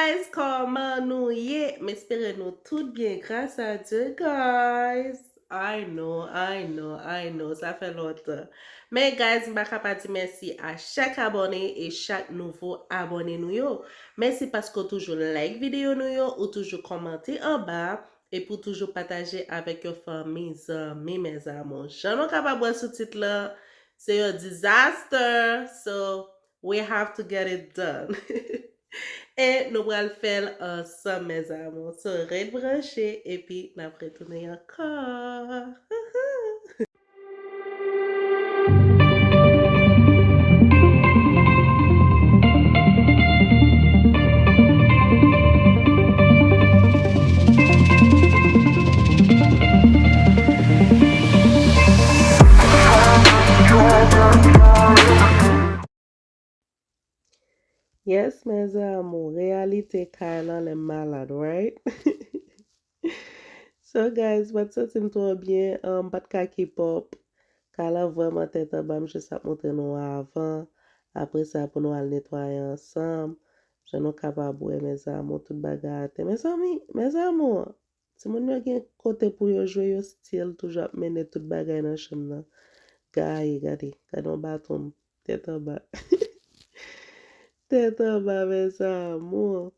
guys, comment nous y est? M'espérez nous tout bien grâce à Dieu, guys. I know, ça fait longtemps. Mais guys, m'pa pas dire merci à chaque abonné et chaque nouveau abonné nous yo. Merci parce que toujours like vidéo nous yo ou toujours commenter en bas et pour toujours partager avec vos familles, amis, mes amours. J'en ai capable de sous-titre là, c'est un disaster, so we have to get it done. Et nous allons le faire ensemble, mes amours. So, reste branché et puis nous allons retourner encore. Yes, mes amours, réalité Kylan est malade, right? So guys, what's up, toi bien, pas de cas K-pop. Kylan vraiment tête en bas, je sais montrer nous avant. Après ça, pour nous aller nettoyer ensemble. Je suis capable de mes amours, tout bagarre. Mes amis, mes amours, si mon yo gen côté pour yo jouer yo style, toujours mener tout bagarre dans la chambre. Regardez, on bâton, tête en bas. Tête en bas, mes amours.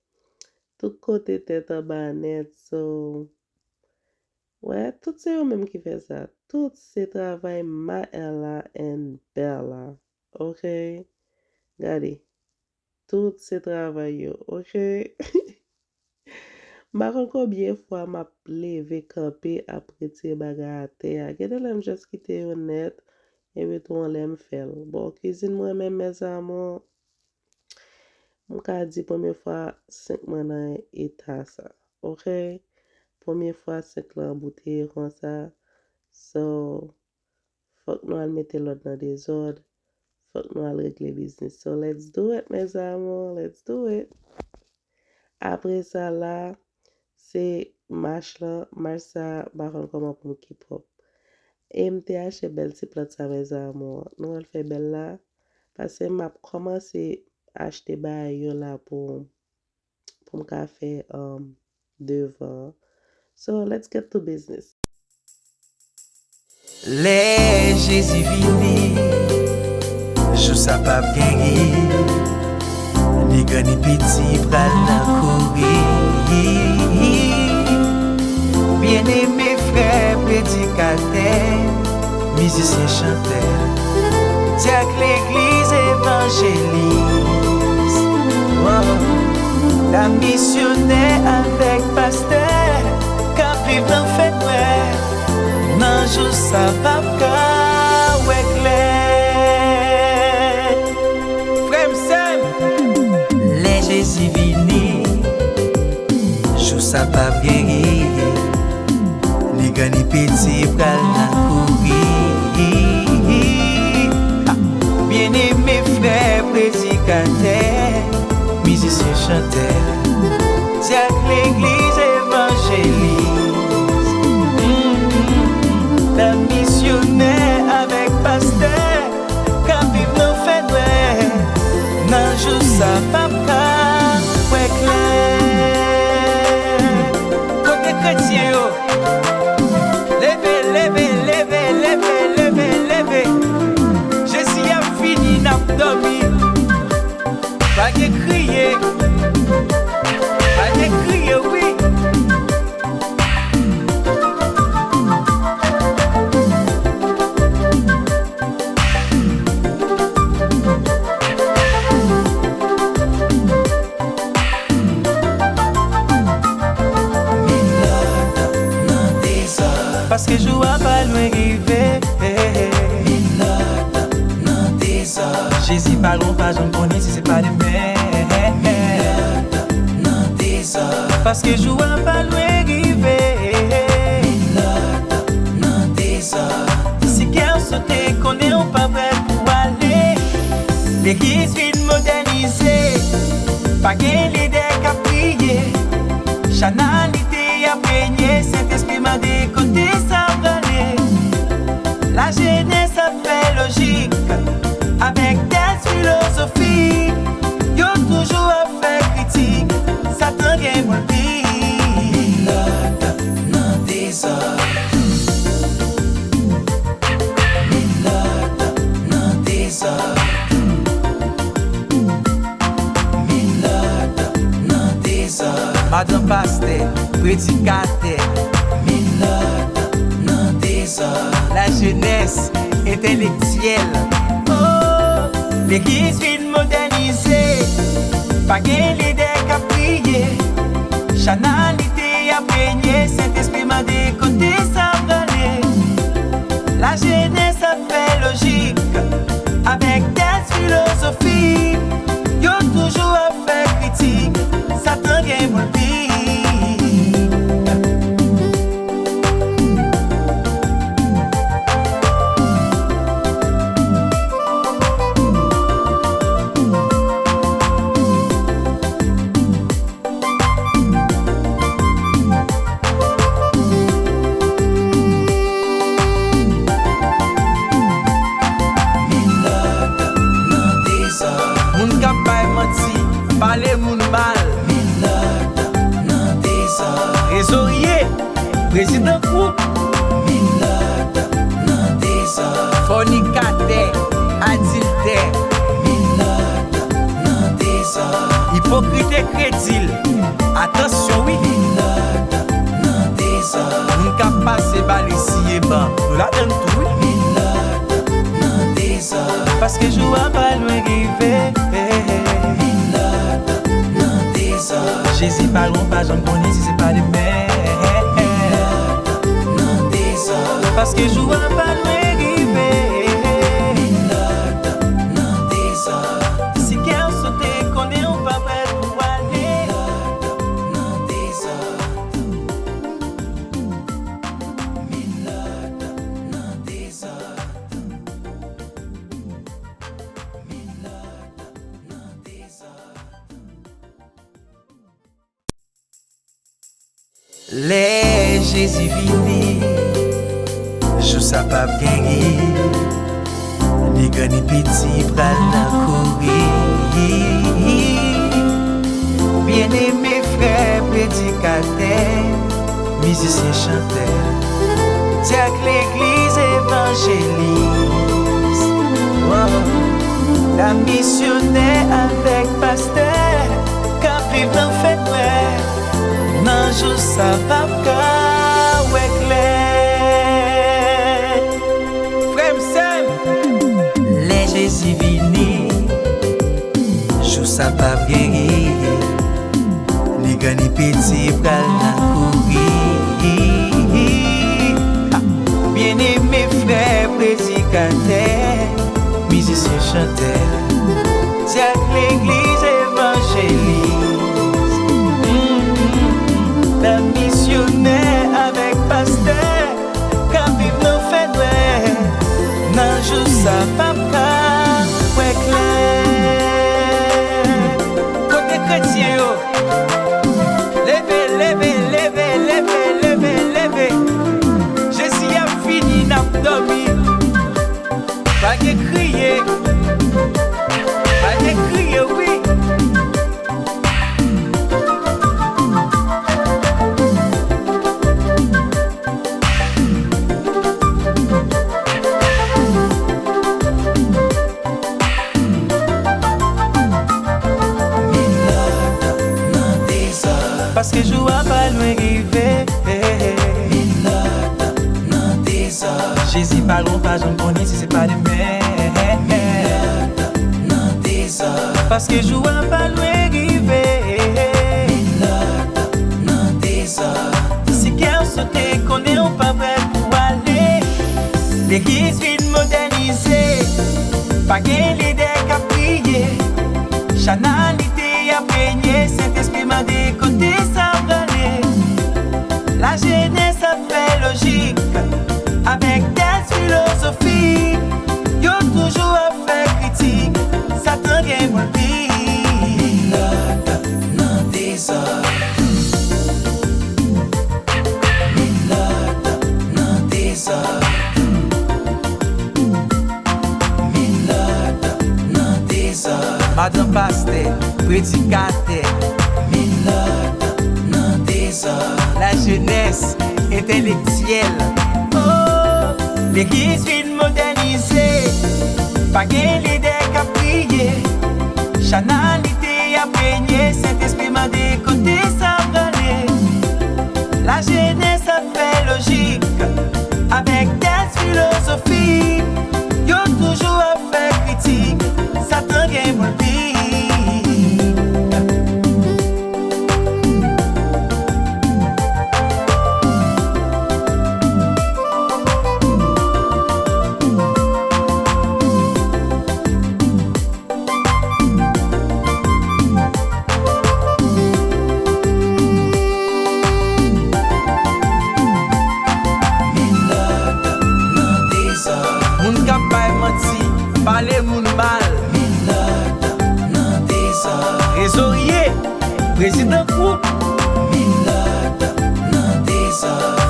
Tout côté tête en bas net, so... Ouais, tout c'est eux-mêmes qui fait ça. Tout c'est travail Maëla and Bella. Ok? Regardez. Tout c'est travail yo. Ok? M'a combien fois m'a levé camper après tes bagarre à terre. Regardez l'aime juste quitter honnête. Et puis tout on l'aime faire. Bon, cuisine moi-même mes amours. Mon ka di première fois 5 mois dans état ça. Ok? Première fois 5 lan bouteille comme ça. So, faut que nous allons mettre l'autre dans des ordres. Faut que nous allons régler business. So, let's do it, mes amours. Let's do it. Après ça, là, c'est marche là. Marche ça, par contre, comment pour me K-pop. Et m'te belle si plate ça, mes amours. Nous allons faire belle là. Parce que m'a commencé à acheter bail là pour me faire devant. So, let's get to business. Les Jésus vini, jou sa pap gengi, ni gani piti pral nan kouri. Bien aimé frère prédicateur, musicien chanteur, diac l'église évangéliste. Oh, la missionnaire avec pasteur, quand vive dans fête ouais. Nan jou sa pap ka wè clair. Frère m'sem, les Jésus vini, jou sa pap gengi, li gani peti pral nan kouri. Bien aimé frère prédicateur, musicien chanteur, diac l'église évangéliste. La missionnaire avec pasteur, quand vive nos fêtes, ouais, nan jou sa papa, ouais clair. Côté chrétien, yo, levez, levez, levez, levez, levez, levez. Jésus a fini, n'a dormi. Pas de crier, oui. Parce que je vois pas loin arriver. Minot nan désordre. Jésus parlons pas, j'en connais si c'est pas les mêmes. Minot nan désordre. Parce que je vois pas loin arriver. Minot nan désordre. Si quelqu'un sauté, qu'on est pas prêt pour aller. L'église vite modernisée. Pas qu'un leader qui a prié. Chanalité a baigné, Saint-Esprit m'a décoté ça valait. La jeunesse a fait logique, avec des philosophies. Yo toujours a fait critique, ça Madame Pasteur, prédicateur, Minot, non désordre. La jeunesse intellectuelle. Oh, l'église vient modernisée. Pas qu'un leader qui a prié. Chanalité a baigné. Saint-Esprit m'a décoté sa vallée. La jeunesse a fait logique. Avec des philosophies. Yo toujours a fait critique. Satan gagne mon pays. Parler moun mal, Minot, non désordre. Trésorier, président groupe, Minot, non désordre. Fornicateur, adultère, Minot, non désordre. Hypocrite et crédile, attention oui, Minot, non désordre. Moun ka passe bal ici et bas, nous la donne tout, Minot, non désordre. Parce que jou a pas loin rivé. Jésus parle pas, j'en connais si c'est pas les mères. Non désordre. Parce que je vois pas loin arriver. Non désordre. Si quelqu'un saute, connaît on pas prêt pour aller. Non désordre. Non désordre. Les Jésus vini, je sais pas gagner. Les grands et petits pral nan courir. Bien-aimés frères prédicateurs, musiciens chanteurs, diacre l'église évangéliste. Wow. La missionnaire avec pasteur, quand vivent dans fête ouais. Non, je sais pas où est clair. Frère Sam, les Jésus vini, je sais pas gagner. Les grands et petits pral nan courir. Bien-aimés frères prédicateurs, musiciens chanteurs, diacre l'église évangéliste. La missionnaire avec pasteur, quand vivent nos fêtes, ouais. Non, je sais pas ouais, clair. Côté chrétien, yo. Levez, levez, levez, levez, levez, levez. Jésus a fini, n'a pas dormi. Pas de crier. Pas de crier, oui. Parce que je vois pas loin arriver. Minot, non désordre. Jésus parle pas, j'en connais si c'est pas les mères. Minot, non désordre. Parce que je vois pas loin arriver. Minot, non désordre. Si quelqu'un saute, connaît on pas prêt pour aller. L'église vient modernisée. Pas qu'un leader qui a prié. Chanalité a baigné. Saint-Esprit m'a décoté sa vallée. La jeunesse a fait logique. Avec des philosophies. Yo toujours a fait critique. Satan gagne mon pays. Minot, non désordre. Minot, non désordre. Minot, non désordre. Madame Pasteur, prédicateur, Minot, non désordre. La jeunesse intellectuelle. Oh, l'église vient modernisée. Pas qu'un leader qui a prié. Chanalité a baigné. Saint-Esprit m'a décoté sa vallée. philosophie, yo toujours à faire critique, Satan gen pour le pire. Parler moun mal, trésorier, président groupe,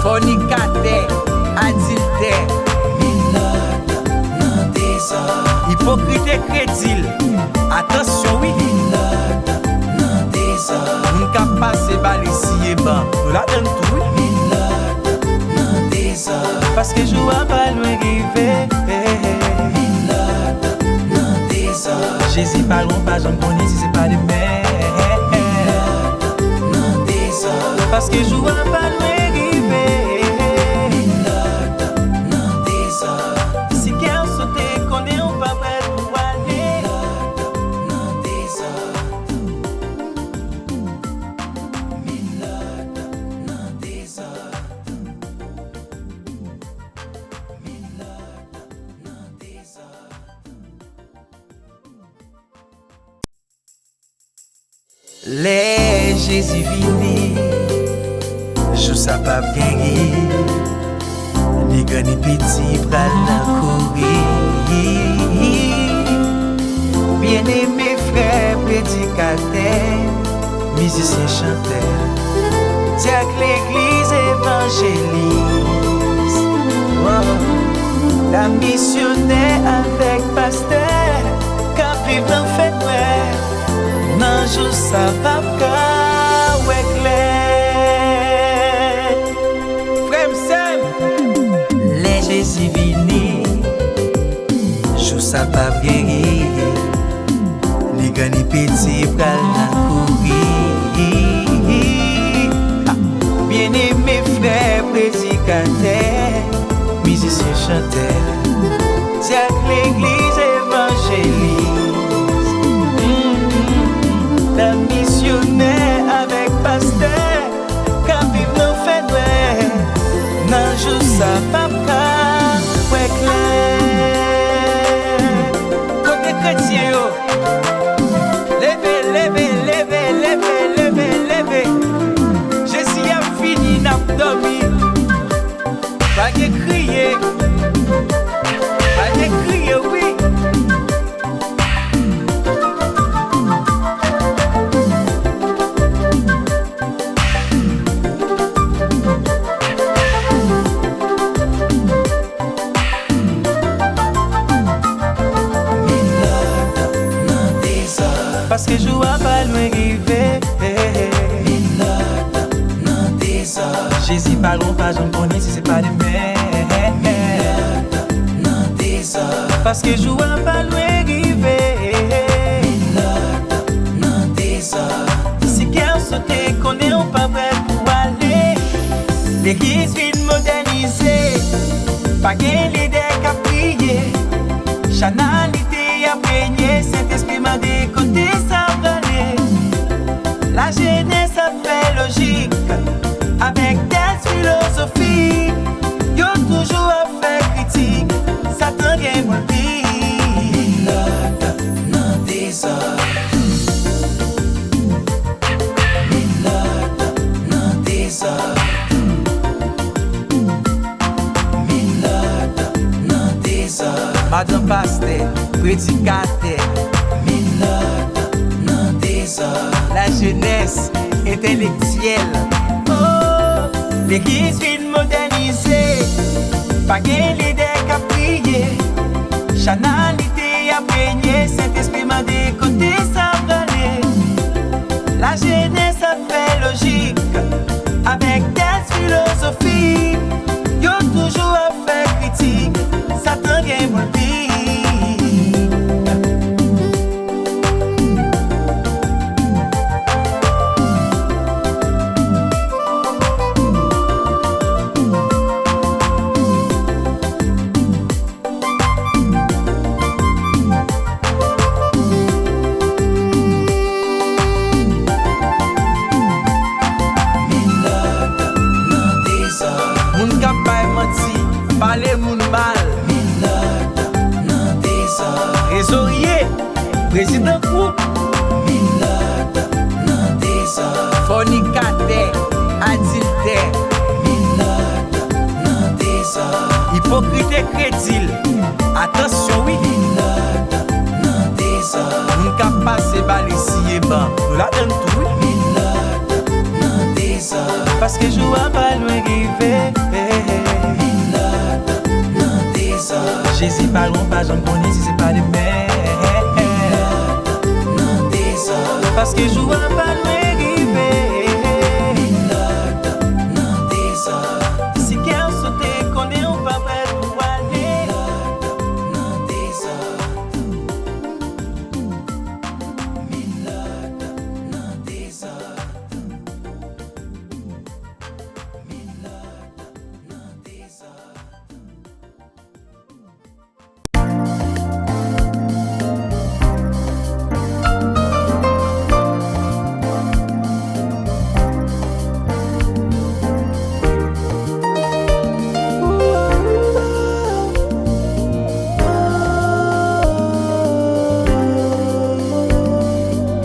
fornicateur, adultère, hypocrite et crédile. Attention, oui, moun ka passe bal ici et bas, nous la donne tout, parce que je vois pas loin arriver. Jésus parle pas, j'en connais si c'est pas de mer. Parce que je vois pas loin arriver. Si quelqu'un saute, connaît on pas prêt pour aller. Les Jésus vini, je sais pas gagner. Ni grand ni petit pral la courir. Bien aimé frère prédicateur, musicien chanteur, diacre l'église évangéliste. Oh, la missionnaire avec pasteur, quand vivre en fait ouais. Non, je sais pas quand ouais clair. Frère Sam, les Jésus vini, je sais pas guérir. Les gars ni petits pral la courir. Bien aimé frère prédicateur, musicien chanteur, diacre l'église évangéliste. La missionnaire avec pasteur, quand vivre nous fait ouais, non je sais pas quand ouais clair. Côté chrétien yo, levez, levez, levez, levez, levez, levez. Jésus a fini n'a dormi, pas de crier, oui. Parce que je vois pas loin arriver. Jésus parle pas, j'en connais si c'est pas de mer. Parce que je vois pas loin arriver. Si quelqu'un saute, connaît on pas prêt pour aller. L'église vient moderniser, pas qu'un leader qui a prié. Chanalité a baigné, Saint-Esprit m'a décoté ça valait. La jeunesse a fait logique, avec des philosophies. Yo toujours a fait critique, Satan gen pour le pire. Madame pasteur, prédicateur, la jeunesse intellectuelle. Oh, l'église vient moderniser, pas qu'un leader qui a prié. Chanalité a baigné, Saint-Esprit m'a décoté ça valait. La jeunesse a fait logique, avec des philosophies. Yo toujours a fait critique, Satan gen pour le pire. président groupe Minot nan désordre. fornicateur, adultère, Minot nan désordre. hypocrite et crédile. Attention oui, Minot nan désordre. nous cap passer bal ici et bas. Nous la donne tout oui. Minot nan désordre. Parce que je vois pas loin arriver. Minot nan désordre. Jésus pas loin, pas j'en connais si c'est pas de mer. Minot nan désordre. Parce que je vois pas loin arriver. Minot nan désordre. Si quelqu'un saute, connaît on pas prêt pour aller. Minot nan désordre. Minot nan désordre. Minot nan désordre.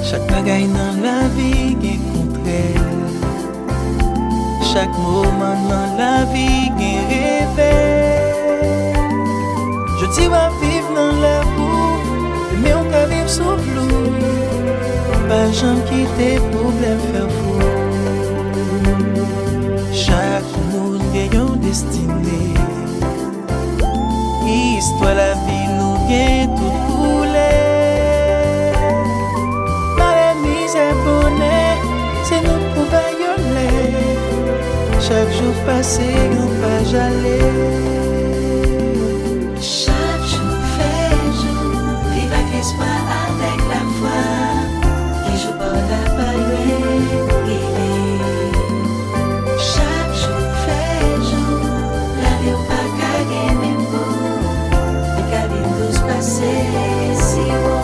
Chaque bagaille dans la vie est contre. Chaque moment dans la vie est rêvé. Je dis va vivre dans la boue, mais on peut vivre sous flou. Pas jamais quitter problème faire fou. Chaque monde a une destinée. Histoire la vie nous gagne tout coulé. Misère bonheur, c'est nous pour baïonner. Chaque jour passé, on pas j'allais. Chaque jour fait jour, vive avec espoir, avec la foi. Et je porte la parole, chaque jour fait jour, la vie au pas qu'à même beau. Et qu'à tous passer, si bon.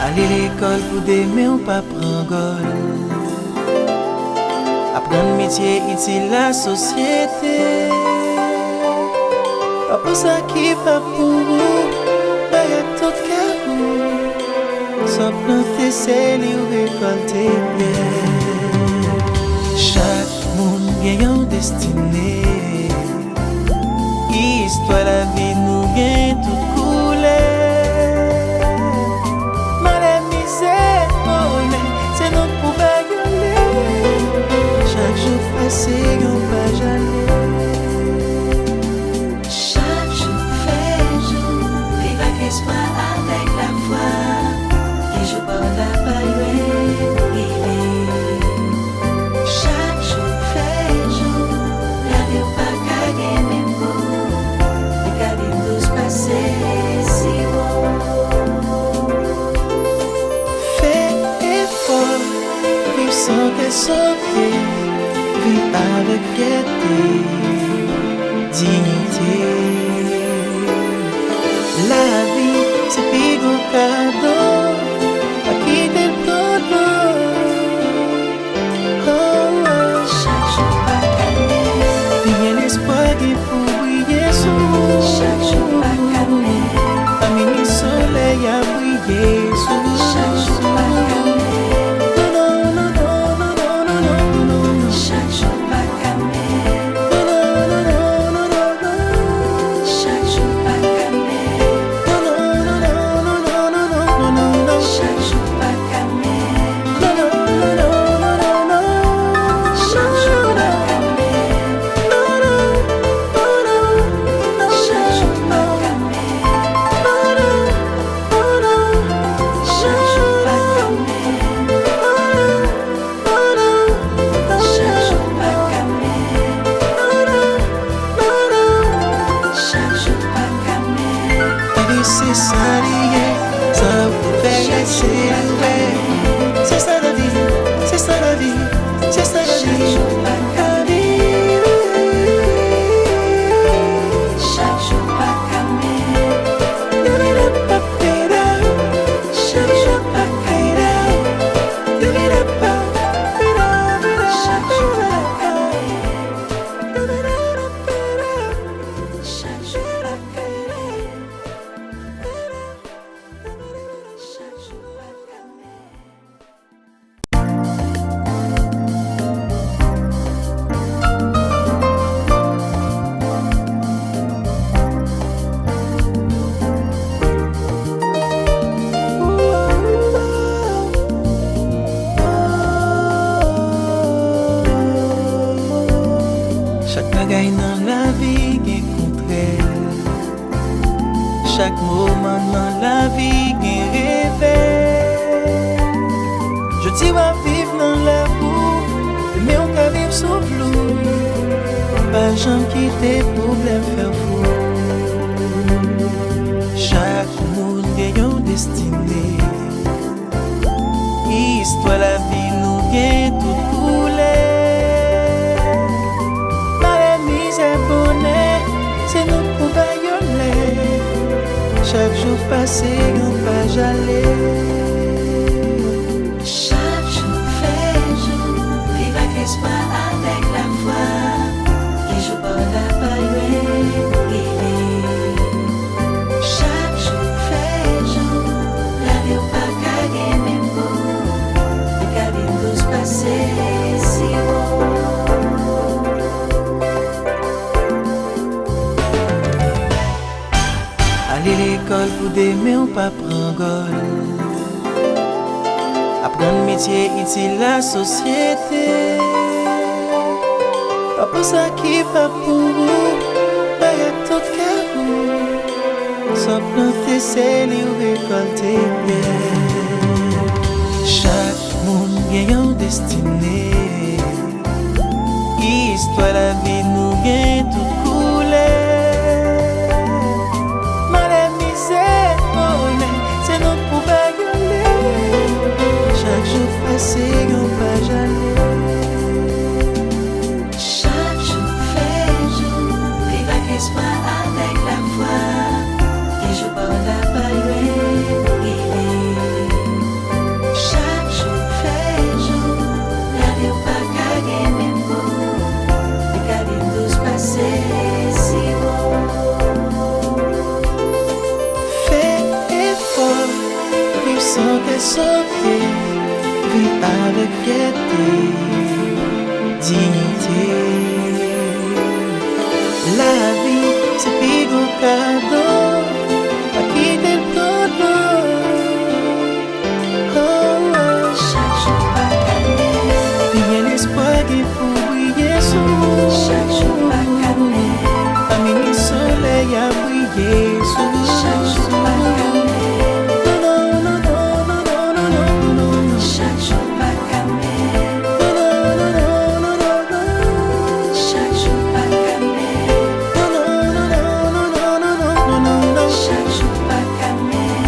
Aller l'école pour d'aimer ou pas prendre gol. Apprendre métier utile la société. Pas pour ça qui pas pour vous, pas y'a tout qu'à vous. Sans planter, c'est lui ou récolter bien. Chaque monde gagne une destinée. Histoire la vie nous gagne toute couleur. C'est notre pour baïonner. Chaque jour passé, on pas jamais. Chaque jour fait jour, vive avec espoir, avec la foi. Et je porte la parole, chaque jour fait jour, la vie au pas qu'à même beau. Et qu'à tous passer, si bon. Vivre sans te sauver, vivre avec fierté, dignité. La vie, c'est plus gros cadeau, pas quitter le tonneau. Chaque jour pas calmer, Bien l'espoir qui pour briller sous nous. chaque jour pas calmer, Ami soleil a brillé sous chaque jour pas calmer. Chaque jour pas calmer, chaque jour pas calmer, chaque jour pas Chaque moment dans la vie est rêvé. Je dis à vivre dans l'amour, mais on peut vivre sous flou. Pas jamais quitter problème faire fou. Chaque monde a une destinée. Histoire la vie nous gagne tout coulé. Mal misère bonheur, c'est nous pour baïonner. Chaque jour passé, on va j'aller. Chaque jour fait jour, vive avec espoir avec la foi. Et je porte la parole guérie. Chaque jour fait jour, la vie au pas qu'à même beau. Et qu'à vivre tous passer si beau. Aller l'école pour d'aimer ou pas prendre gol. Apprendre métier utile la société. Pas pour ça qui pas pour vous. Pas y'a tout cas vous. Sans planter c'est les récolter bien. Chaque monde gagne une destinée. Histoire la vie nous gagne tout coulé. C'est notre pour baïonner. Chaque jour passé, on va j'aller. Chaque jour fait jour, vive avec espoir avec la foi. Et je porte la parole guérie. Chaque jour fait jour, la vie au pas qu'à même beau. Et qu'à vivre tous passer si beau. Vivre sans te sauter, vivre avec fierté, dignité. La vie, c'est plus gros cadeau, pas quitter le tonneau. Oh, oh. Chaque jour pas calmer, Bien l'espoir qui faut briller sur nous. chaque jour pas calmer, Amis, le soleil a brillé sur nous. chaque jour pas calmer. Chaque jour pas calmer, chaque jour pas calmer, chaque jour pas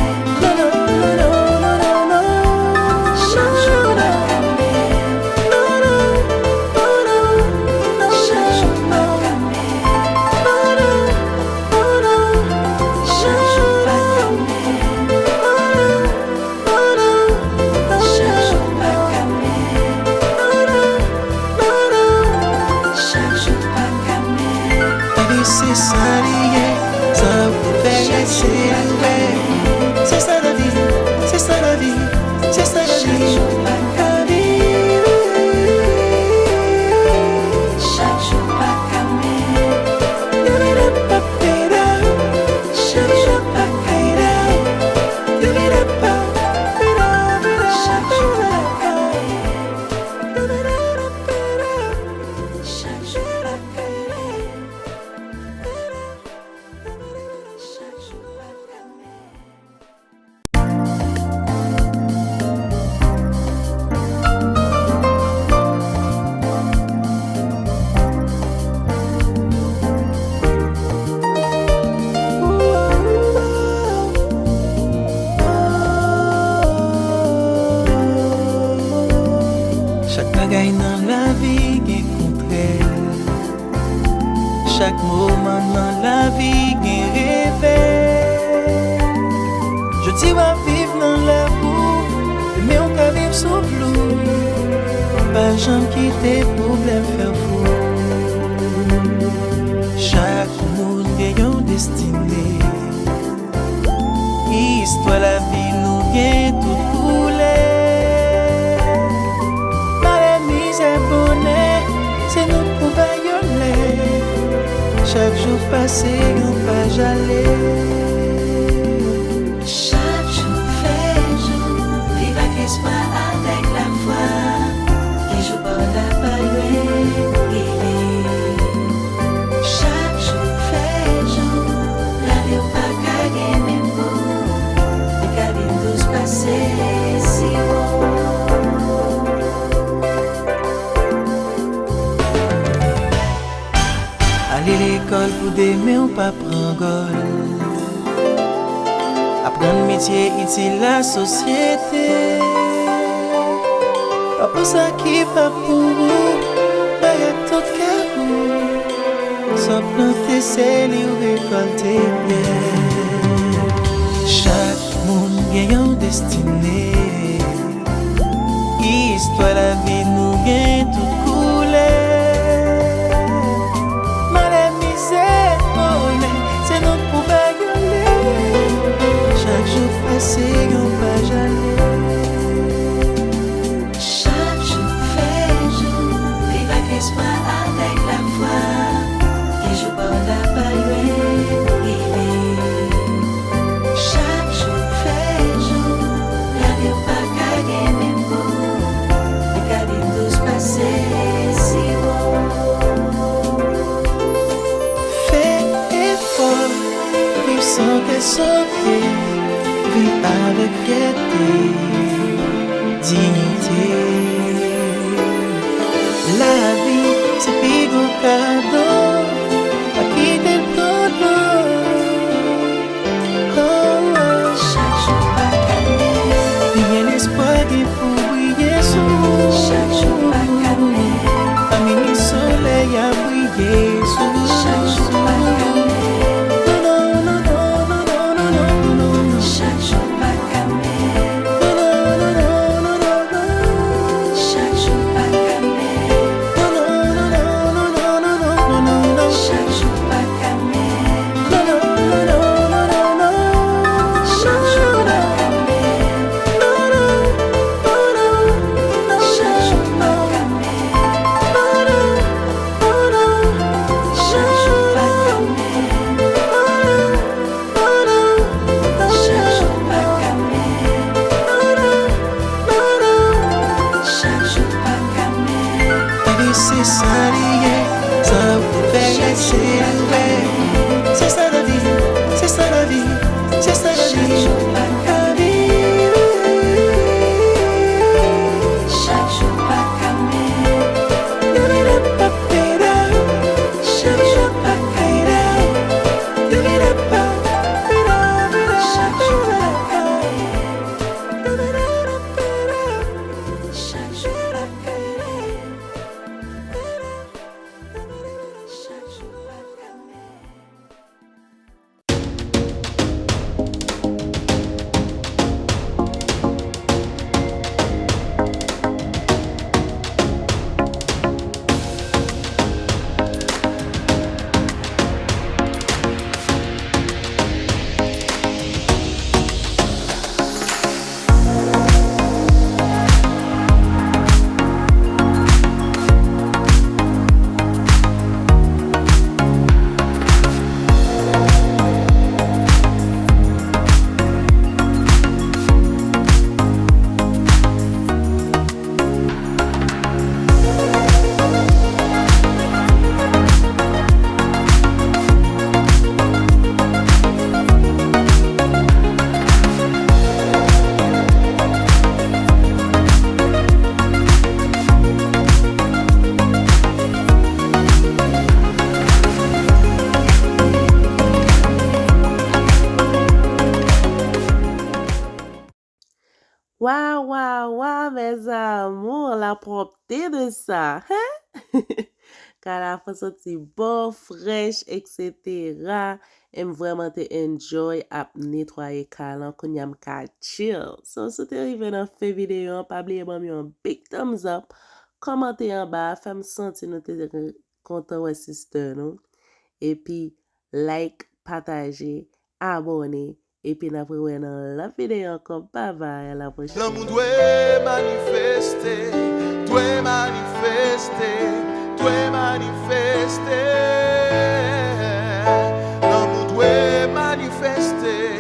Bagay dans la vie gen kontre. Chaque moment dans la vie gen rêve. Je dis à vivre dans l'amour, mais on peut vivre sous flou. Pas jamais quitter problème faire fou. Chaque monde gagne une destinée. Histoire la vie nous gagne tout coulé. C'est nous pour baïonner. Chaque jour passé, on va j'aller. Chaque jour fait jour, vive avec espoir avec la foi. Et je porte la parole guérie. Chaque jour fait jour, la vie au pas qu'à gagner. idée, mais on pas prend gol. Apprendre métier utile la société. Pas pour ça qui pas pour vous, pas y'a tout cas vous. Sans planter, c'est les récolter bien. Chaque monde gagne une destinée. Histoire la vie nous gagne tout coulé. Mal et misère, c'est notre pour bagueuler. Chaque jour passé, on va jamais. Chaque jour fait jour, vive avec l'espoir, avec la foi. Et je porte la palme chaque jour fait jour, la vie pas gagner même beau. Les cabines tous passer si bon. Fais effort, vive sans te sauter, vive avec fierté, dignité. La vie, c'est plus gros cadeau, pas quitter le tonneau. Oh, oh. Chaque jour pas calmer, Bien l'espoir qui pour briller sous nous. chaque jour pas calmer, Ami le soleil a brillé sous nous. chaque jour pas calmer, Non, non, non, non, non, non, non, non, non. chaque jour pas calmer, chaque jour pas calmer, chaque jour pas calmer, chaque jour pas calmer, chaque jour pas calmer, chaque jour pas calmer, chaque jour pas calmer, chaque jour pas calmer. La vie c'est ça lié, ça vous fait accélérer. C'est ça la vie, c'est ça la vie, c'est ça la Chaque vie. jour pas calmer, chaque jour pas calmer, chaque jour pas calmer, chaque jour pas calmer, chaque jour pas calmer, chaque jour pas calmer. Waouh, waouh, waouh, mes amours, la propreté de ça, hein? Car la fois sorti bon, fraîche, etc. Aime vraiment te enjoy à nettoyer calan qu'on y a ka chill. So, si t'es arrivé dans fin vidéo, pas oublier de me un big thumbs up, commenter en bas, faire me sentir nous te content ouais sister nous. Et puis, like, partager, abonner. Et puis, nous revoyons dans la vidéo encore. Bye bye, à la prochaine. L'amour doit manifester, doit manifester, doit manifester. L'amour doit manifester,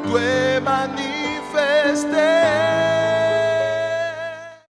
doit manifester.